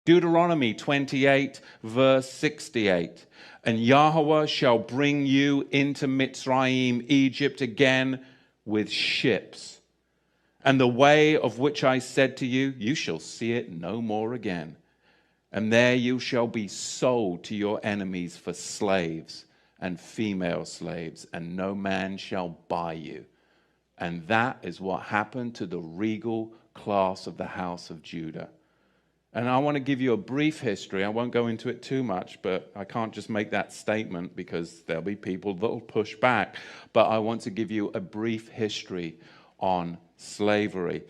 Deuteronomy 28, verse 68. And Yahweh shall bring you into Mitzrayim, Egypt again, with ships. And the way of which I said to you, you shall see it no more again. And there you shall be sold to your enemies for slaves and female slaves, and no man shall buy you. And that is what happened to the regal class of the house of Judah. And I want to give you a brief history. I won't go into it too much, but I can't just make that statement because there'll be people that will push back. But I want to give you a brief history on slavery.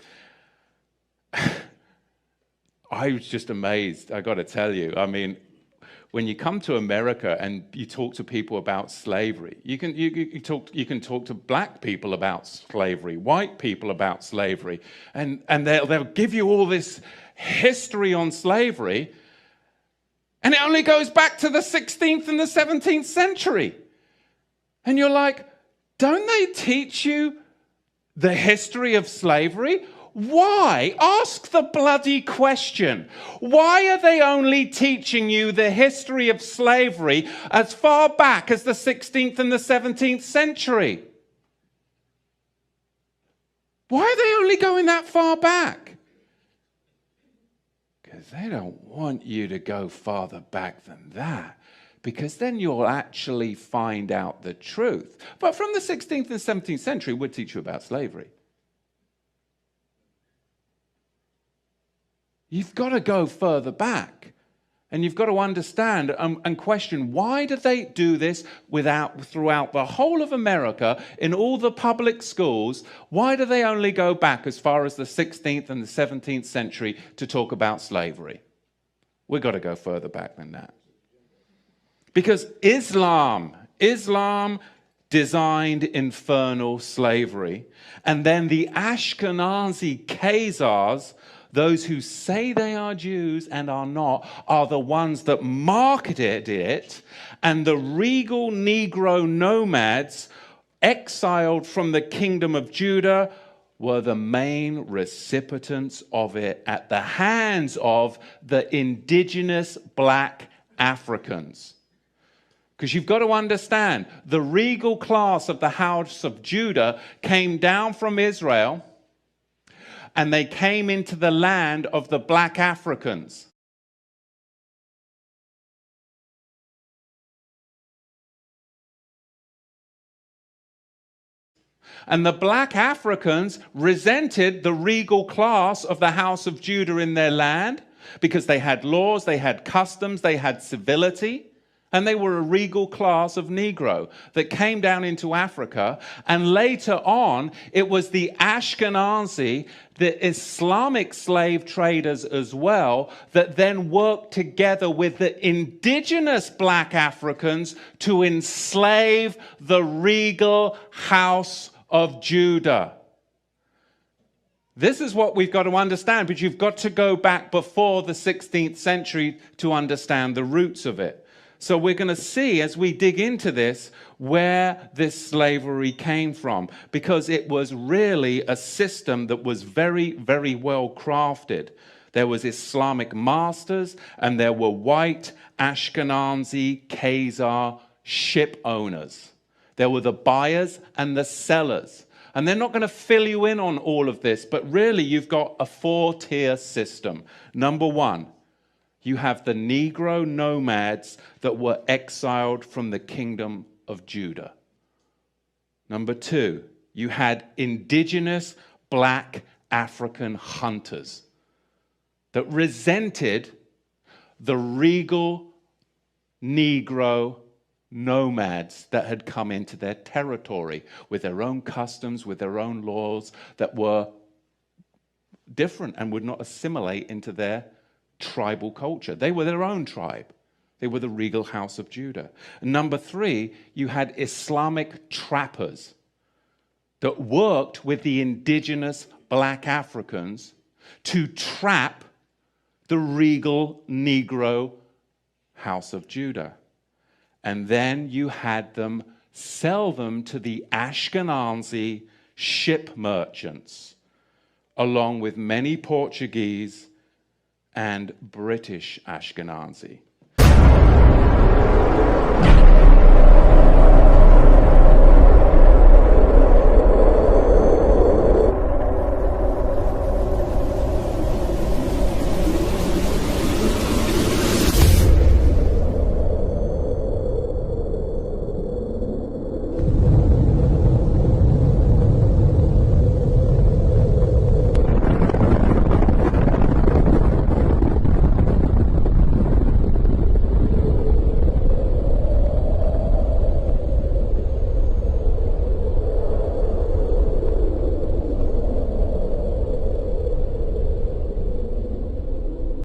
I was just amazed, I got to tell you. I mean, when you come to America and you talk to people about slavery, you can talk to black people about slavery, white people about slavery, and they'll give you all this history on slavery, and it only goes back to the 16th and the 17th century. And you're like, don't they teach you the history of slavery? Why? Ask the bloody question. Why are they only teaching you the history of slavery as far back as the 16th and the 17th century? Why are they only going that far back? Because they don't want you to go farther back than that, because then you'll actually find out the truth. But from the 16th and 17th century, we'll teach you about slavery. You've got to go further back, and you've got to understand and question, why do they do this throughout the whole of America, in all the public schools? Why do they only go back as far as the 16th and the 17th century to talk about slavery? We've got to go further back than that. Because Islam designed infernal slavery, and then the Ashkenazi Khazars, those who say they are Jews and are not, are the ones that marketed it, and the regal Negro nomads exiled from the kingdom of Judah were the main recipients of it at the hands of the indigenous black Africans. Because you've got to understand, the regal class of the house of Judah came down from Israel, and they came into the land of the black Africans. And the black Africans resented the regal class of the house of Judah in their land, because they had laws, they had customs, they had civility. And they were a regal class of Negro that came down into Africa. And later on, it was the Ashkenazi, the Islamic slave traders as well, that then worked together with the indigenous black Africans to enslave the regal house of Judah. This is what we've got to understand, but you've got to go back before the 16th century to understand the roots of it. So we're going to see, as we dig into this, where this slavery came from, because it was really a system that was very, very well crafted. There was Islamic masters, and there were white Ashkenazi Khazar ship owners. There were the buyers and the sellers. And they're not going to fill you in on all of this, but really you've got a four-tier system. Number one, you have the Negro nomads that were exiled from the kingdom of Judah. Number two, you had indigenous black African hunters that resented the regal Negro nomads that had come into their territory with their own customs, with their own laws that were different and would not assimilate into their tribal culture. They were their own tribe. They were the regal house of Judah. And number three, you had Islamic trappers that worked with the indigenous black Africans to trap the regal Negro house of Judah. And then you had them sell them to the Ashkenazi ship merchants, along with many Portuguese and British Ashkenazi.